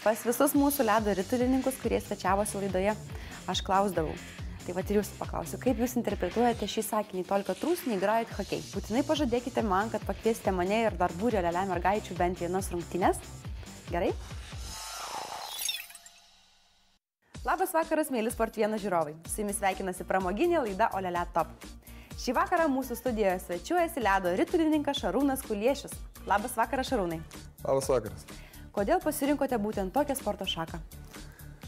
Pas visus mūsų ledo ritulininkus, kurie svečiavosi laidoje, aš klausdavau. Tai vat ir jūs paklausiu, kaip jūs interpretuojate šį sakinį, tolika trūsniai grajat hokei. Būtinai pažadėkite man, kad pakviesite mane ir dar būrio lele mergaičių bent vienas rungtynes. Gerai? Labas vakaras, mėly Sport1 žiūrovai. Su jumis sveikinasi pramoginė laida Olele Top. Šį vakarą mūsų studijoje svečiuojasi ledo ritulininkas Šarūnas Kuliešius. Labas vakaras, Šarūnai. Labas vakaras. Kodėl pasirinkote būtent tokią sporto šaką?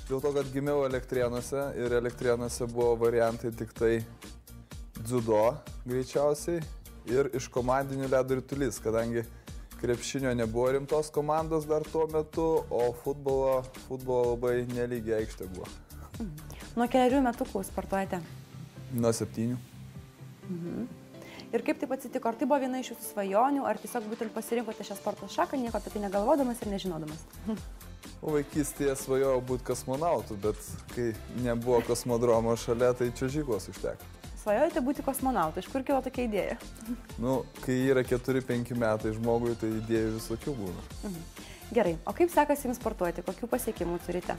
Dėl to, kad gimiau Elektrėnuose ir Elektrėnuose buvo variantai tik tai dziudo greičiausiai ir iš komandinių ledo ritulys, kadangi krepšinio nebuvo rimtos komandos dar tuo metu, o futbolo labai nelygiai aikštė buvo. Nuo keliarių metukų sportuojate? Nuo 7. Ir kaip taip atsitiko? Ar tai buvo viena iš jūsų svajonių, ar tiesiog būtent pasirinkote šią sporto šaką, nieko apie tai negalvodamas ir nežinodamas? Vaikystėje svajojau būti kosmonautu, bet kai nebuvo kosmodromo šalia, tai čiuožyklos užteko. Svajojate būti kosmonautu, iš kur kilo tokia idėja? Kai yra 4-5 metai žmogui, tai idėjų visokių būna. Gerai, o kaip sekasi jums sportuoti? Kokių pasiekimų turite?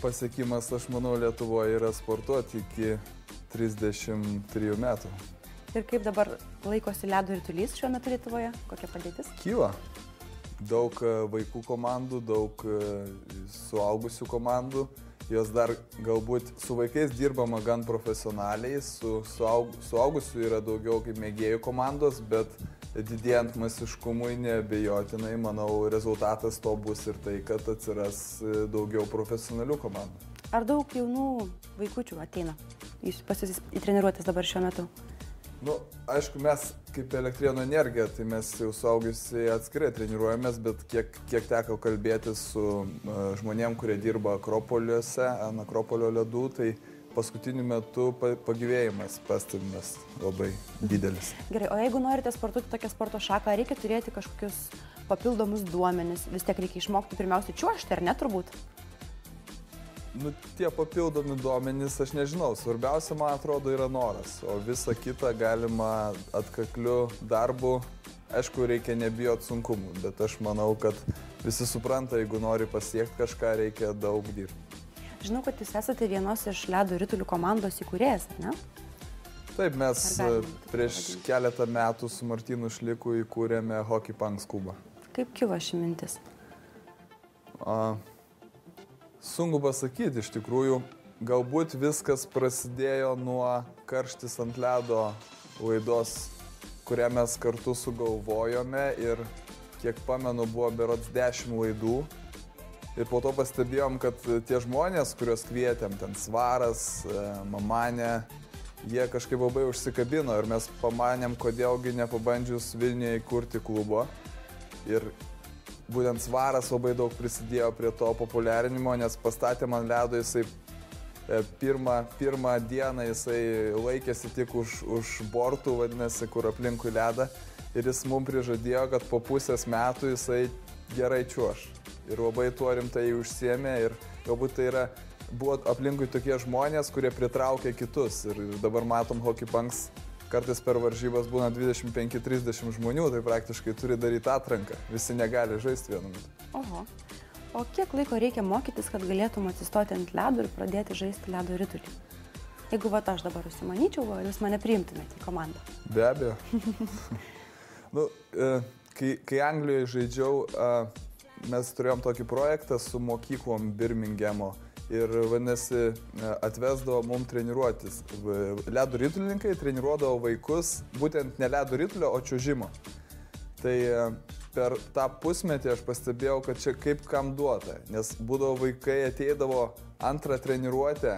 Pasiekimas, aš manau, Lietuvoje yra sportuoti iki 33 metų. Ir kaip dabar laikosi ledo ritulys šiuo metu Lietuvoje? Kokia padėtis? Kyla. Daug vaikų komandų, daug suaugusių komandų. Jos dar galbūt su vaikais dirbama gan profesionaliai, su suaugusių yra daugiau kaip mėgėjų komandos, bet didėjant masiškumui neabejotinai, manau, rezultatas to bus ir tai, kad atsiras daugiau profesionalių komandų. Ar daug jaunų vaikučių ateina pas jūs į treniruotes dabar šiuo metu? Aišku, mes kaip Elektrėnų Energija, tai mes jau suaugusiai atskirai treniruojamės, bet kiek teko kalbėti su žmonėm, kurie dirba Akropoliuose, ant Akropolio ledų, tai paskutiniu metu pagyvėjimas pastebimas labai didelis. Gerai, o jeigu norite sportuoti tokią sporto šaką, reikia turėti kažkokius papildomus duomenis, vis tiek reikia išmokti pirmiausia čiuožti, ar ne turbūt? Tie papildomi duomenys, aš nežinau, svarbiausia, man atrodo, yra noras, o visa kita galima atkakliu darbu. Aišku, reikia nebijoti sunkumų, bet aš manau, kad visi supranta, jeigu nori pasiekti kažką, reikia daug dirbti. Žinau, kad jūs esate vienos iš ledo ritulių komandos įkūrėjas, ar ne? Taip, mes prieš keletą metų su Martynu Šliku įkūrėme Hockey Punks klubą. Kaip kilo ši mintis? Sunku pasakyti, iš tikrųjų, galbūt viskas prasidėjo nuo Karštis ant ledo laidos, kurią mes kartu sugalvojome ir, kiek pamenu, buvo berods 10 laidų. Ir po to pastebėjom, kad tie žmonės, kuriuos kvietėm, ten Svaras, Mamanė, jie kažkaip labai užsikabino ir mes pamanėm, kodėlgi nepabandžius Vilniuje įkurti klubo. Ir būtent Svaras labai daug prisidėjo prie to populiarinimo, nes pastatė man ledo, jisai pirmą dieną jisai laikėsi tik už bortų, vadinasi, kur aplinkui ledą. Ir jis mums prižadėjo, kad po pusės metų jisai gerai čiuoš. Ir labai tuo rimtai užsiėmė ir galbūt tai buvo aplinkui tokie žmonės, kurie pritraukė kitus. Ir dabar matom Hockey Punks. Kartais per varžybas būna 25-30 žmonių, tai praktiškai turi daryti atranką. Visi negali žaisti vienu metu. Oho. O kiek laiko reikia mokytis, kad galėtum atsistoti ant ledo ir pradėti žaisti ledo ritulį? Jeigu aš dabar užsimanyčiau, ar jūs mane priimtumėte į komandą? Be abejo. Kai Anglijoje žaidžiau, mes turėjom tokį projektą su mokyklom Birmingemo. Ir vadinasi, atvesdavo mums treniruotis. Ledo ritulininkai treniruodavo vaikus, būtent ne ledo ritulio, o čiuožimo. Tai per tą pusmetį aš pastebėjau, kad čia kaip kam duota, nes būdavo vaikai ateidavo antrą treniruotę,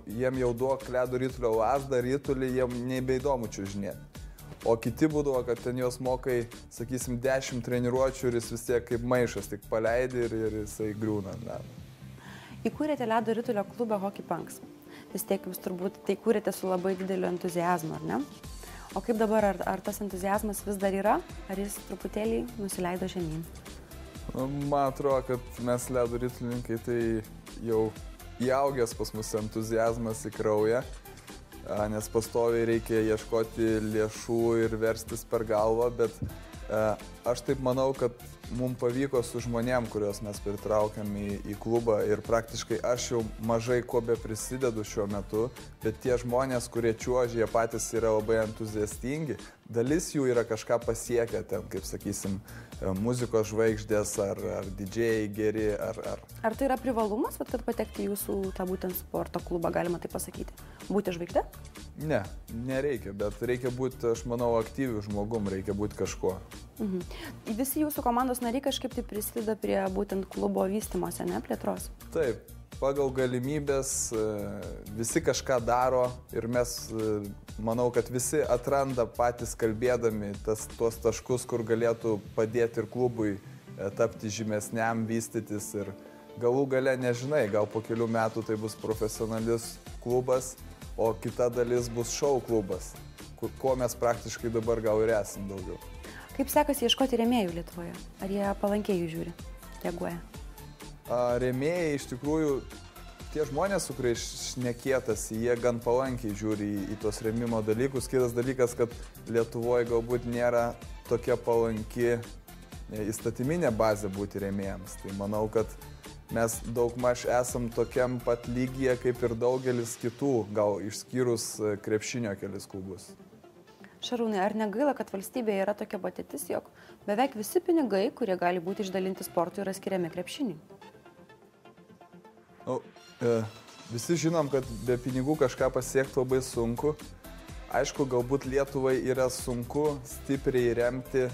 jiem jau duok ledo ritulio lazdą, ritulį, jiem nebeįdomu čiuožinėti. O kiti būdavo, kad ten jos mokai, sakysim, 10 treniruočių ir jis vis tiek kaip maišas, tik paleidi ir jisai griūna ant ledo. Įkūrėte ledo ritulio klubą Hockey Punks. Vis tiek jūs turbūt tai kūrėte su labai dideliu entuziazmu, ar ne? O kaip dabar, ar tas entuziazmas vis dar yra, ar jis truputėlį nusileido žemyn? Man atrodo, kad mes ledo ritulininkai tai jau įaugęs pas mus entuziazmas į kraują, nes pastoviai reikia ieškoti lėšų ir verstis per galvą, bet Aš taip manau, kad mums pavyko su žmonėm, kuriuos mes pritraukiam į klubą ir praktiškai aš jau mažai ko be prisidedu šiuo metu, bet tie žmonės, kurie čiuožia, jie patys yra labai entuziastingi. Dalis jų yra kažką pasiekę ten, kaip sakysim, muzikos žvaigždės ar didžėjai geri. Ar tai yra privalumas, kad patekti į jūsų tą būtent sporto klubą, galima tai pasakyti? Būti žvaigždė? Ne, nereikia, bet reikia būti, aš manau, aktyvių žmogum, reikia būti kažkuo. Visi jūsų komandos nariai kažkaip tai prisideda prie būtent klubo vystymosi, ne, plėtros? Taip, pagal galimybės visi kažką daro ir mes, manau, kad visi atranda patys kalbėdami tuos taškus, kur galėtų padėti ir klubui tapti žymesniam, vystytis ir galų gale nežinai, gal po kelių metų tai bus profesionalis klubas, o kita dalis bus šou klubas, ko mes praktiškai dabar gal ir esam daugiau. Kaip sekasi ieškoti rėmėjų Lietuvoje? Ar jie palankiai jų žiūri, reaguoja? Rėmėjai iš tikrųjų, tie žmonės, su kuriais šnekėtasi, jie gan palankiai žiūri į tos rėmimo dalykus. Kitas dalykas, kad Lietuvoje galbūt nėra tokia palanki įstatyminė bazė būti rėmėjams. Tai manau, kad mes daugmaž esam tokiam pat lygyje kaip ir daugelis kitų, gal išskyrus krepšinio kelis klubus. Šarūnai, ar negaila, kad valstybėje yra tokia padėtis, jog beveik visi pinigai, kurie gali būti išdalinti sportui, yra skiriami krepšiniui? Visi žinom, kad be pinigų kažką pasiekti labai sunku. Aišku, galbūt Lietuvai yra sunku stipriai remti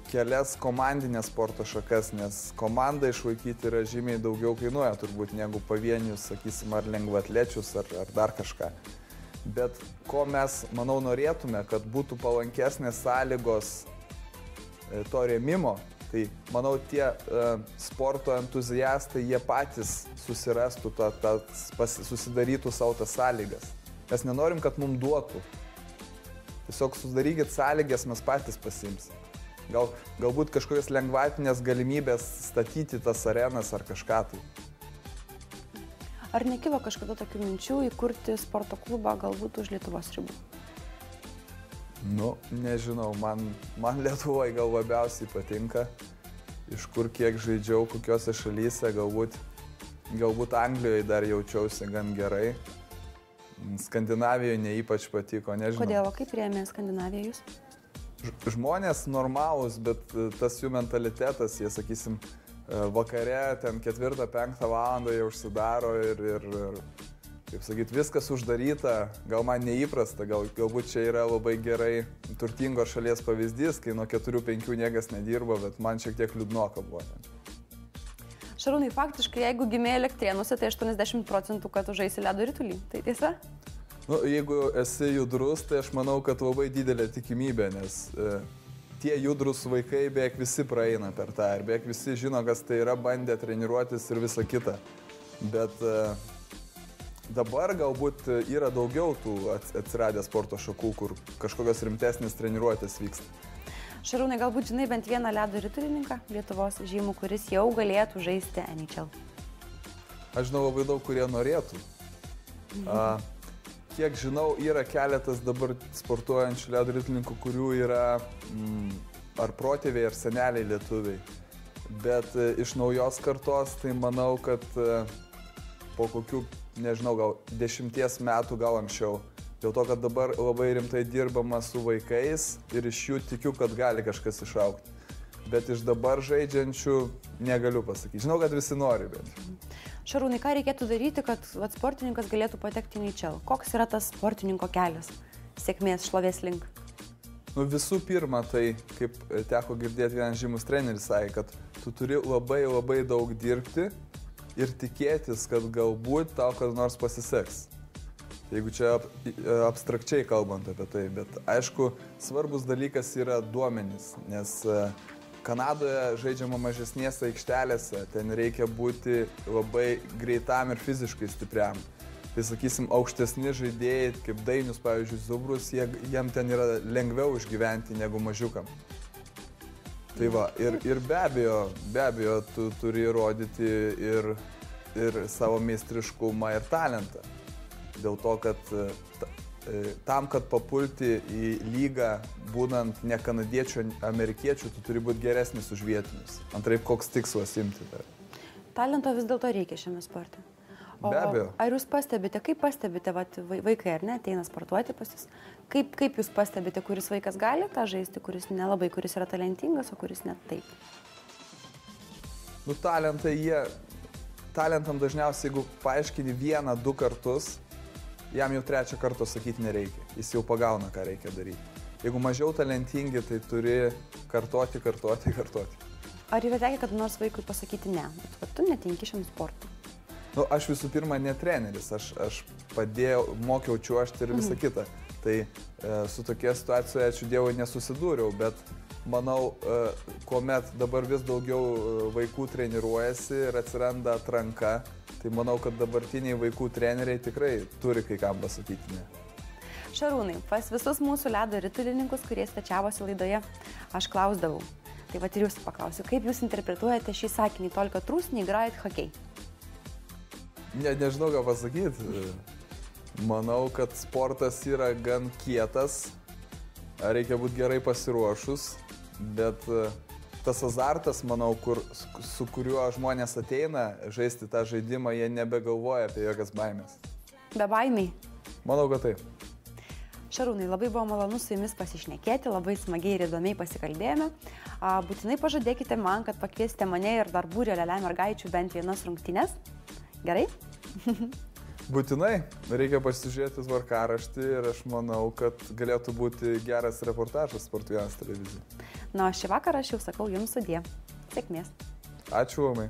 kelias komandinės sporto šakas, nes komandą išlaikyti yra žymiai daugiau kainuoja turbūt negu pavienius, sakysim, ar lengvaatlečius, ar dar kažką. Bet ko mes, manau, norėtume, kad būtų palankesnės sąlygos to rėmimo, tai, manau, tie sporto entuziastai, jie patys susirastų, susidarytų savo tas sąlygas. Mes nenorim, kad mums duotų. Tiesiog susidarykit sąlygas, mes patys pasiimsim. Galbūt kažkokios lengvatinės galimybės statyti tas arenas ar kažką tai. Ar nekilo kažkada tokių minčių įkurti sporto klubą galbūt už Lietuvos ribų? Nežinau, man Lietuvoje gal labiausiai patinka, iš kur kiek žaidžiau, kokiose šalyse, galbūt Anglijoje dar jaučiausi gan gerai. Skandinavijoje neįpač patiko, nežinau. Kodėl, kaip rėmė Skandinaviją jūs? Žmonės normalūs, bet tas jų mentalitetas, jie, sakysim, vakare, ten 4-5 valandą jie užsidaro ir, kaip sakyt, viskas uždaryta, gal man neįprasta, galbūt čia yra labai gerai turtingos šalies pavyzdys, kai nuo 4-5 niekas nedirba, bet man šiek tiek liūdnoka buvo. Šarūnai, faktiškai, jeigu gimė Elektrėnuose, tai 80%, kad žaisi ledo ritulį, tai tiesa? Jeigu esi judrus, tai aš manau, kad labai didelė tikimybė, nes tie judrus vaikai beveik visi praeina per tą ir beveik visi žino, kas tai yra, bandė treniruotis ir visa kita. Bet dabar galbūt yra daugiau tų atsiradę sporto šakų, kur kažkokios rimtesnės treniruotės vyksta. Šarūnai, galbūt žinai bent vieną ledo ritulininką Lietuvos žymų, kuris jau galėtų žaisti NHL? Aš žinau labai daug, kurie norėtų. Kiek žinau, yra keletas dabar sportuojančių ledo ritulininkų, kurių yra ar protėviai, ar seneliai lietuviai. Bet iš naujos kartos, tai manau, kad po kokių, nežinau, gal 10 metų, gal anksčiau. Dėl to, kad dabar labai rimtai dirbama su vaikais ir iš jų tikiu, kad gali kažkas išaugti. Bet iš dabar žaidžiančių negaliu pasakyti. Žinau, kad visi nori, bet. Šarūnai, ką reikėtų daryti, kad sportininkas galėtų patekti į NHL? Koks yra tas sportininko kelias sėkmės šlovės link? Visų pirma, tai kaip teko girdėti vienas žymus treneris sakė, kad tu turi labai daug dirbti ir tikėtis, kad galbūt tau kada nors pasiseks. Jeigu čia abstrakčiai kalbant apie tai, bet aišku, svarbus dalykas yra duomenys, nes Kanadoje žaidžiama mažesnėse aikštelėse, ten reikia būti labai greitam ir fiziškai stipriam. Tai sakysim, aukštesni žaidėjai, kaip Dainius, pavyzdžiui, Zubrus, jiem ten yra lengviau išgyventi negu mažiukam. Tai va, ir be abejo, tu turi rodyti ir savo meistriškumą ir talentą. Dėl to, kad tam, kad papulti į lygą, būnant ne kanadiečių, amerikiečių, tu turi būti geresnis už vietinius. Antraip, koks tikslas imti tai? Talento vis dėlto reikia šiame sporte. O Be abejo. ar jūs pastebite, kaip pastebite, vaikai ar ne, ateina sportuoti pas jūs, kaip jūs pastebite, kuris vaikas gali tą žaisti, kuris nelabai, kuris yra talentingas, o kuris net taip? Nu, talentam dažniausiai, jeigu paaiškini 1-2 kartus, jam jau 3 kartą sakyti nereikia. Jis jau pagauna, ką reikia daryti. Jeigu mažiau talentingi, tai turi kartoti. Ar yra tekę, kad nors vaikui pasakyti ne, kad tu netinki šiam sportui? Nu, aš visų pirma ne treneris, aš padėjau, mokiau čiuožti ir visą kitą. Tai su tokia situacija, ačiū Dievui, nesusidūriau, bet manau, kuomet dabar vis daugiau vaikų treniruojasi ir atsiranda atranka, tai manau, kad dabartiniai vaikų treneriai tikrai turi kai kam pasakyti ne. Šarūnai, pas visus mūsų ledo ritulininkus, kurie svečiavosi laidoje, aš klausdavau. Tai va ir jūsų paklausiu, kaip jūs interpretuojate šį sakinį, tolika trūsniai grajat hokei? Nežinau, ką pasakyti. Manau, kad sportas yra gan kietas, reikia būti gerai pasiruošus, bet tas azartas, manau, su kuriuo žmonės ateina žaisti tą žaidimą, jie nebegalvoja apie jokias baimės. Be baimiai? Manau, kad taip. Šarūnai, labai buvo malonu su jumis pasišnekėti, labai smagiai ir įdomiai pasikalbėjome. Būtinai pažadėkite man, kad pakviesite mane ir dar būrį lele mergaičių bent vienas rungtynes. Gerai? Būtinai. Reikia pasižiūrėti tvarkaraštį ir aš manau, kad galėtų būti geras reportažas Sporto 1 televizijai. Na, šį vakarą aš jau sakau jums sudie. Sėkmės. Ačiū, Omai.